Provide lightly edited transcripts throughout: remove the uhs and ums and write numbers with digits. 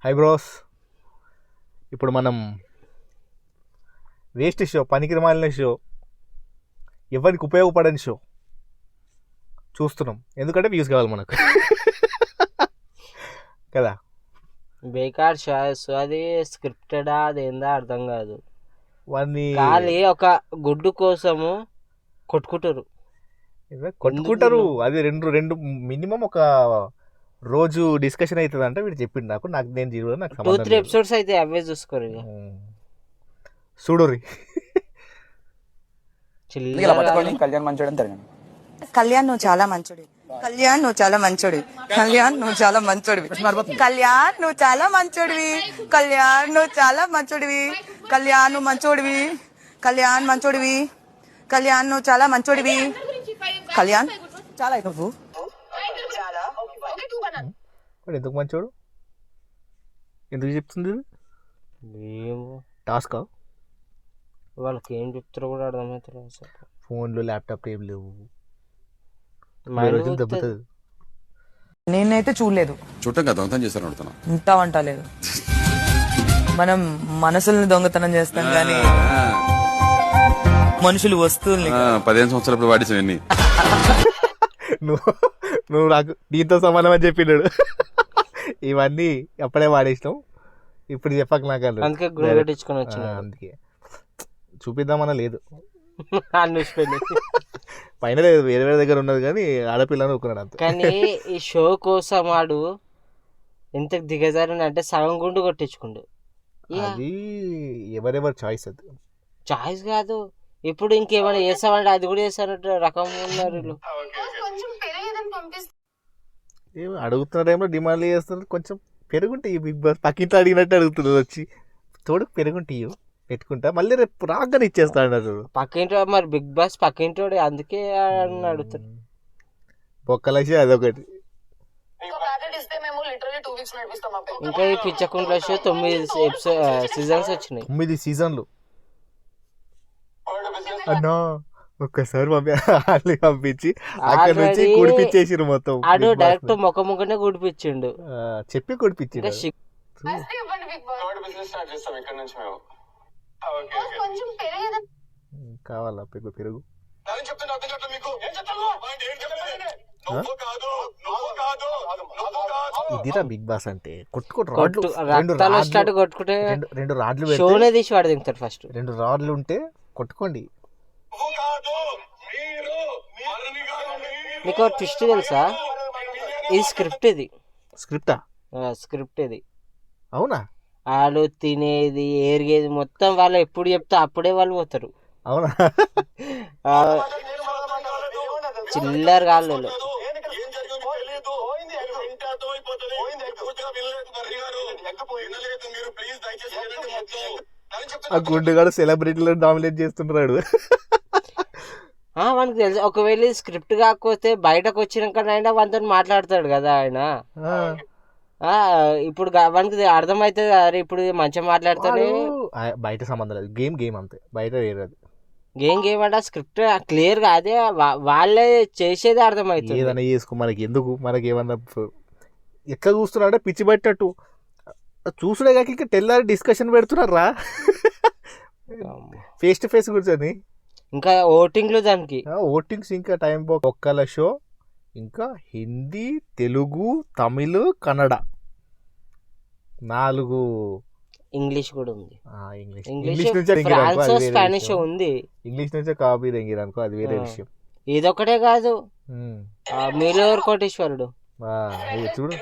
High bros, ఇప్పుడు మనం waste show, పనికి మాలిన షో, ఎవరికి ఉపయోగపడని షో చూస్తున్నాం. ఎందుకంటే వ్యూస్ కావాలి మనకు కదా. బేకార్ షాస్, అది స్క్రిప్టెడా అది ఏందా అర్థం కాదు. వాడిని ఖాళీ ఒక గుడ్డు కోసము కొట్టుకుంటారు. అది రెండు మినిమం ఒక రోజు డిస్కషన్ అవుతుంది అంటే వీడు చెప్పిండు నాకు నేను జీరో నాకు 2-3 ఎపిసోడ్స్ అయితే అవే చూసుకోరు. చూడరి కళ్యాణ్ మంచోడు అని తిరగండి. కళ్యాణ్ నువ్వు చాలా మంచోడి, కళ్యాణ్ నువ్వు చాలా మంచోడి, కళ్యాణ్ నువ్వు చాలా మంచోడివి, కళ్యాణ్ నువ్వు చాలా మంచోడివి, కళ్యాణ్ నువ్వు చాలా మంచోడివి, కళ్యాణ్ నువ్వు మంచోడివి, కళ్యాణ్ మంచోడివి, కళ్యాణ్ నువ్వు చాలా మంచోడివి, కళ్యాణ్ చాలా నువ్వు ఎందుకు మంచోడు, ఎందుకు చెప్తుంది టాస్క్? వాళ్ళకి ఏం చెప్తారో కూడా అర్థమవుతారు. ఫోన్లు ల్యాప్టాప్ ఏం లేవు, దెబ్బతుంది. నేనైతే చూడలేదు, చూడటం కదా దొంగతనం చేశారు అడుగుతున్నా. ఇంత వంట లేదు. మనం మనసుల్ని దొంగతనం చేస్తాం కానీ మనుషులు వస్తువుల్ని 15 సంవత్సరాలు వాడేసాన్ని. నువ్వు నాకు దీంతో సమానం అని చెప్పినాడు. ఇవన్నీ అప్పుడే వాడేసినాం, ఇప్పుడు చెప్పక నాకు అందుకే గుడి కట్టించుకొని వచ్చిన. అందుకే చూపిద్దామన్నా లేదు, అన్నిపోయింది పైన లేదు, వేరే వేరే దగ్గర ఉన్నది కానీ ఆడపిల్లని ఒప్పుకున్నాడు అంత. కానీ ఈ షో కోసం వాడు ఎంత దిగజారని అంటే సగం గుండు కొట్టించుకుండు. అది ఎవరెవరు చాయిస్, అది చాయిస్ కాదు. ఇప్పుడు ఇంకేమైనా చేస్తామంటే అది కూడా చేస్తానంటే రకం ఉన్నారు. ఏమి అడుగుతున్నారేమో, డిమాండ్లు చేస్తున్నారు. కొంచెం పెరుగుంటాయి, బిగ్ బాస్ పక్కింట్లో అడిగినట్టు అడుగుతున్నారు. వచ్చి తోడుకు పెరుగుంటాయి పెట్టుకుంటా, మళ్ళీ రేపు రాగానే ఇచ్చేస్తా అన్నారు. పక్కింటి మరి బిగ్ బాస్ పక్కింటి అందుకే అడుగుతాడు. బొక్కలసి అదొకటి. ఇంకా ఈ పిచ్చకుంట్ల షో 9 సీజన్స్ వచ్చినాయి. 9 సీజన్లు అన్నా. ఒక్కసారి పంపించి అక్కడ నుంచి కుడిపించేసిరు మొత్తం. ఆడు డైరెక్ట్ మొక్కనే గుడిపించిండు, చెప్పి కుడిపించిండు. కావాలా పెరుగు? ఇదిరా బిగ్ బాస్ అంటే. రెండు రాడ్లు తీసి వాడు దింగుతాడు. ఫస్ట్ 2 రాడ్లు ఉంటే కొట్టుకోండి. మీకు ట్విస్ట్ తెలుసా? ఇది స్క్రిప్ట్. ఇది స్క్రిప్ట్ ఇది. అవునా? వాళ్ళు తినేది ఏరిగేది మొత్తం వాళ్ళు ఎప్పుడు చెప్తే అప్పుడే వాళ్ళు పోతారు. అవునా? చిల్లర కాళ్ళు. ఆ గుడ్డుగాడు సెలబ్రిటీలో డామినేట్ చేస్తున్నాడు. మనకు తెలుసు. ఒకవేళ స్క్రిప్ట్ కాకపోతే బయటకు వచ్చినాకనైనా వాళ్ళతో మాట్లాడతాడు కదా ఆయన. ఇప్పుడు మనకి అర్థమవుతుంది. అరే ఇప్పుడు మంచిగా మాట్లాడతాడు. బయట సంబంధం లేదు, గేమ్ అంతే, బయట వేరేది. గేమ్ అంటే స్క్రిప్ట్ క్లియర్ గా అదే వాళ్ళే చేసేది అర్థమవుతుంది. ఏదైనా చేసుకో, మనకి ఎందుకు, మనకి ఏమన్నా ఎక్కడ చూస్తున్నాడే పిచ్చి పట్టినట్టు చూసుడే కాక ఇంకా తెల్లారి డిస్కషన్ పెడుతున్నారా ఫేస్ టు ఫేస్ కూర్చొని. ఇంకా ఓటింగ్లు, దానికి ఓటింగ్స్, ఇంకా టైం ఒక్కల షో, ఇంకా హిందీ, తెలుగు, తమిళ్, కన్నడ 4. ఇంగ్లీష్ కూడా ఉంది. ఇంగ్లీష్ నుంచే స్పానిష్ ఉంది. ఇంగ్లీష్ నుంచే కాపీ తెంగిరనుకో, అది వేరే విషయం. ఇదొకటే కాదు, మీలో కోటేశ్వరుడు చూడు.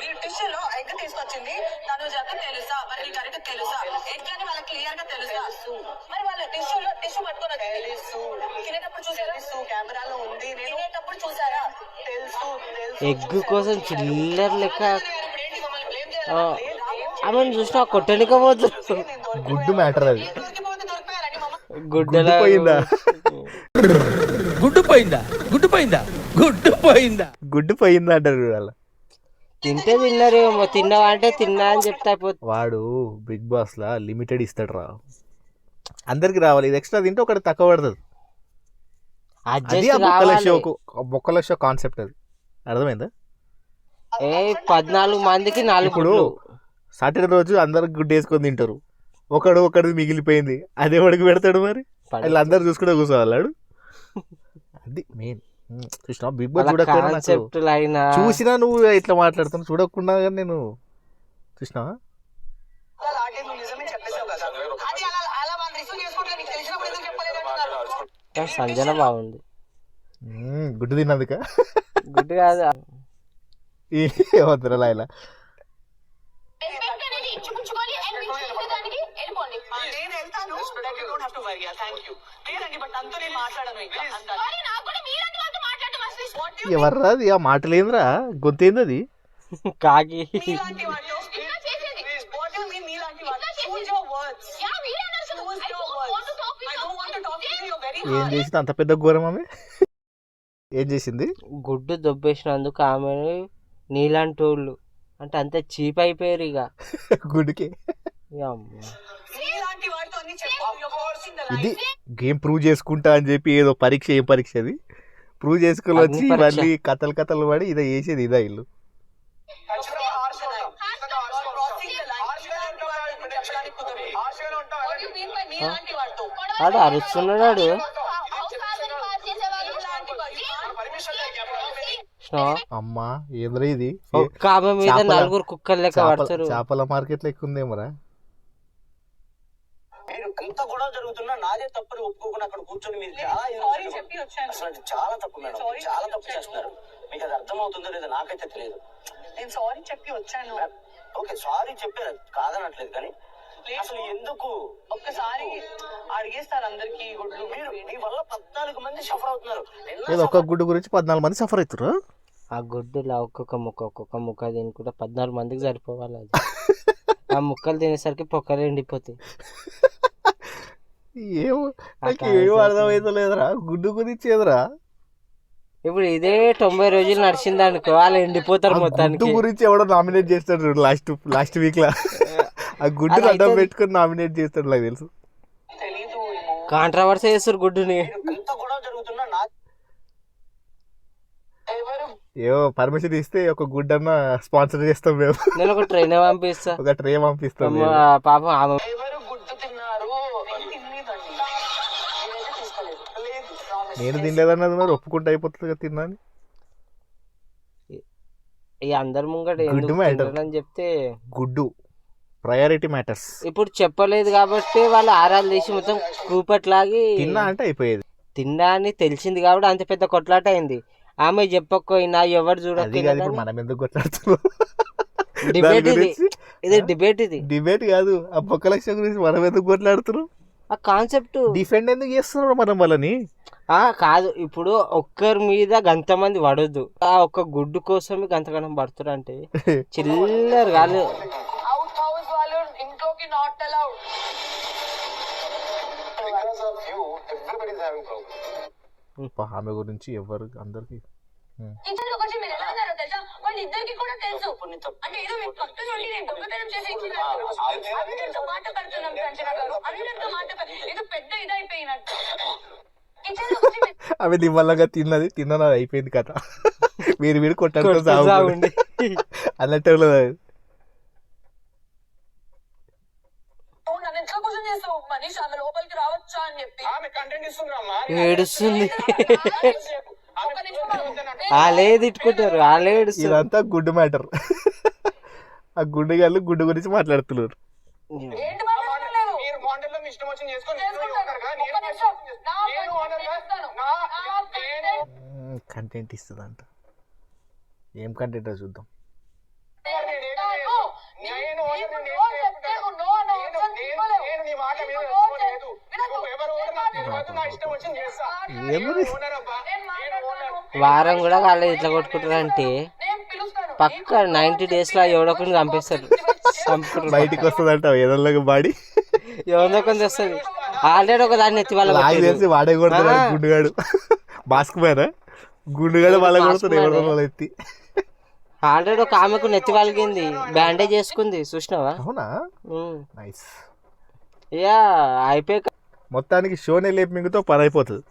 ఎగ్ కోసం చిల్లర లెక్క ఆమె చూసినా కొట్టనికపోతుంది. గుడ్డు మ్యాటర్ అది. గుడ్డు పోయిందా అంటారు వాళ్ళ. తింటే తిన్నారేమో, తిన్నావా అంటే తిన్నా అని చెప్తా అయిపోతుంది. వాడు బిగ్ బాస్ లా లిమిటెడ్ ఇస్తాడు రా, అందరికి రావాలి. ఇది ఎక్స్ట్రా తింటే ఒకటి తక్కువ పడుతుంది. బొక్కల షో కాన్సెప్ట్ అది, అర్థమైందా? 14 మందికి 4. ఇప్పుడు సాటర్డే రోజు అందరు గుడ్డు వేసుకొని తింటారు, ఒకడు మిగిలిపోయింది, అదే వాడికి పెడతాడు మరి, వాళ్ళు అందరు చూసుకుంటే కూర్చోవాలాడు. అది మెయిన్. చూసినా బిగ్ బాస్ చూడకపోయినా నాకు కాన్సెప్ట్ అయినా చూసినా నువ్వు ఇట్లా మాట్లాడుతున్నావు, చూడకుండా కానీ నేను చూసినా సంజన బాగుంది. గుడ్డు తిన్నందుక గుడ్ కాదు, ఏమవుతారా ఇలా ఎవర్రా అది, ఆ మాటలేంద్రా, గొంతేంది అది, కాకి ఏం చేసింది అంత పెద్ద ఘోరం ఆమె, ఏం చేసింది? గుడ్డు దొబ్బేసినందుకు ఆమెను నీలాంటి వాళ్ళు అంటే అంతే చీప్ అయిపోయారు ఇక. గుడ్డుకి ఈ అమ్మ. ఇది గేమ్ ప్రూవ్ చేసుకుంటా అని చెప్పి ఏదో పరీక్ష, ఏం పరీక్ష అది, ప్రూవ్ చేసుకుని వచ్చి అగ్ని పరీక్ష. మళ్ళీ కథలు పడి ఇదే చేసేది, ఇదా ఇల్లు. వాడు అరుస్తున్నాడు. అమ్మా ఏంద్రా ఇది, ఒక్క ఆమె మీద చేపల- నలుగురు కుక్కలు లెక్క పడతారు. చేపల మార్కెట్ లో ఎక్కువ ఉందేమరా. మీరు ఎంత గొడవ జరుగుతున్నా నాదే తప్పని ఒప్పుకోకుండా అక్కడ కూర్చొని మీరు అసలు అది చాలా తప్పు మేడం, చాలా తప్పు చేస్తున్నారు. మీకు అది అర్థమవుతుందో లేదో నాకైతే తెలియదు. నేను సారీ చెప్పి వచ్చాను. ఓకే సారీ చెప్పారు కాదనట్లేదు, కానీ అసలు ఎందుకు ఒక్కసారి అడిగేస్తారు అందరికి గుడ్లు. మీరు మీ వల్ల 14 మంది సఫర్ అవుతున్నారు. ఏదో ఒక గుడ్డు గురించి 14 మంది సఫర్ అవుతారు. ఆ గుడ్డులా ఒక్కొక్క ముక్క తినుకుంటే 14 మందికి సరిపోవాలి. అది ఆ ముక్కలు తినేసరికి పొక్కలు ఎండిపోతాయి. ఏమో నాకు ఏమో అర్థమైతే లేదురా, గుడ్డు గురించి ఏదిరా. ఇప్పుడు ఇదే 90 రోజులు నడిచింది అనుకో, వాళ్ళు ఎండిపోతారు మొత్తానికి. గుడ్డు గురించి ఎవడో నామినేట్ చేస్తాడు లాస్ట్ వీక్ లా, ఆ గుడ్డు అడ్డం పెట్టుకుని నామినేట్ చేస్తాడు నాకు తెలుసు. తెలీదు కాంట్రవర్సీ చేస్తారు గుడ్డుని. ఎంత గొడవ జరుగుతున్నా నా ఎవరు ఏమో పర్మిషన్ ఇస్తే ఒక గుడ్డు అన్న స్పాన్సర్ చేస్తాం మేము, నేను ఒక ట్రైన్ పంపిస్తా. ఒక ట్రే పంపిస్తాం మేము. పాపం ఆమె ఎవరు గుడ్డు తిన్నారు తినలేదండి. నేనైతే తీసుకోలేదు. లేదు promise. నేను తినలేదన్నది మరి ఒప్పుకుంటే అయిపోతుంది కదా తిన్నాను. ఈ అందరి ముంగట గుడ్డు ఎందుకు matter. తినరని చెప్తే గుడ్డు ప్రయారిటీ మ్యాటర్స్. ఇప్పుడు చెప్పలేదు కాబట్టి వాళ్ళు ఆరాలు తీసి మొత్తం కూపట్లాగి తిన్నా అంటే అయిపోయేది. తిన్నా అని తెలిసింది కాబట్టి అంత పెద్ద కొట్లాట అయింది. ఆమె చెప్పకపోయినా ఎవరు అది కాదు, చూడకపోయినా ఇప్పుడు మనం ఎందుకు కొట్లాడుతున్నాం డిబేట్ ఇది, ఇది డిబేట్ ఇది. డిబేట్ కాదు, ఆ బొక్క లక్ష గురించి మనం ఎందుకు కొట్లాడుతున్నాం, ఆ కాన్సెప్ట్ డిఫెండ్ ఎందుకు చేస్తున్నాం మనం వాళ్ళని. కాదు, ఇప్పుడు ఒక్కరి మీద గంతమంది పడొద్దు, ఆ ఒక్క గుడ్డు కోసం గంతగనం పడుతున్నారు అంటే చిల్లర కాదు. అవుట్ హౌస్ వాళ్ళు ఇంట్లోకి not allowed. Because of you, everybody is having problems. ఆమె గురించి ఎవరు అందరికి ఇద్దరు కొంచెం మీరు ఎలా ఉన్నారో తెలుసా, వాళ్ళిద్దరికి కూడా తెలుసు. అంటే ఏదో మీరు పక్కన ఉండి నేను దొంగతనం చేసి ఇచ్చినట్టు అందరితో మాట పడుతున్నాం సంజన గారు, అందరితో మాట ఏదో పెద్ద ఇదైపోయినట్టు. ఇద్దరు కొంచెం ఆమె నిమ్మల్లంగా తిన్నది అయిపోయింది కథ. వీడు కొట్టాడు సాగుండి. అన్నట్టు ఉన్నది. నన్ను ఎట్లా క్వశ్చన్ చేస్తావు మనీష్, ఆమె లోపలికి రావచ్చా అని చెప్పి ఆమె కంటెంట్ ఇస్తుందమ్మా. ఏడుస్తుంది. ఒక నిమిషం వాళ్ళే తిట్టుకుంటారు, వాళ్ళే ఏడుస్తారు. ఇదంతా గుడ్డు మ్యాటర్. ఆ గుడ్డు గాళ్ళు గుడ్డు గురించి మాట్లాడుతున్నారు. ఏంటి మాట్లాడలేదు. మీరు మాండల్లో మీ ఇష్టం వచ్చింది చేసుకొని ఒక్క నిమిషం కంటెంట్ ఇస్తుందంట. ఏం కంటెంట్ చూద్దాం. వారం కూడా వాళ్ళు ఇట్లా కొట్టుకుంటారు అంటే పక్క 90 days లో ఎవడొకరిని చంపేస్తారు. బయటికి వస్తుందంట ఏదోలాగా బాడీ, ఎవరిదో కొంత వస్తుంది. ఆల్రెడీ ఒక దాన్ని ఎత్తి వాళ్ళ లాగి తెలిసి వాడే కొడుతున్నాడు గుండుగాడు. మాస్క్ పైన గుండుగాడు వాళ్ళ కొడుతున్నాడు ఎవరో వాళ్ళ ఎత్తి. ఆల్రెడీ ఒక ఆమెకు నెత్తి వాళ్ళకింది, బ్యాండేజ్ చేసుకుంది చూసినావా? అవునా, నైస్. ఇక అయిపోయాక మొత్తానికి షోనే లేపు మింగుతో పని అయిపోతుంది.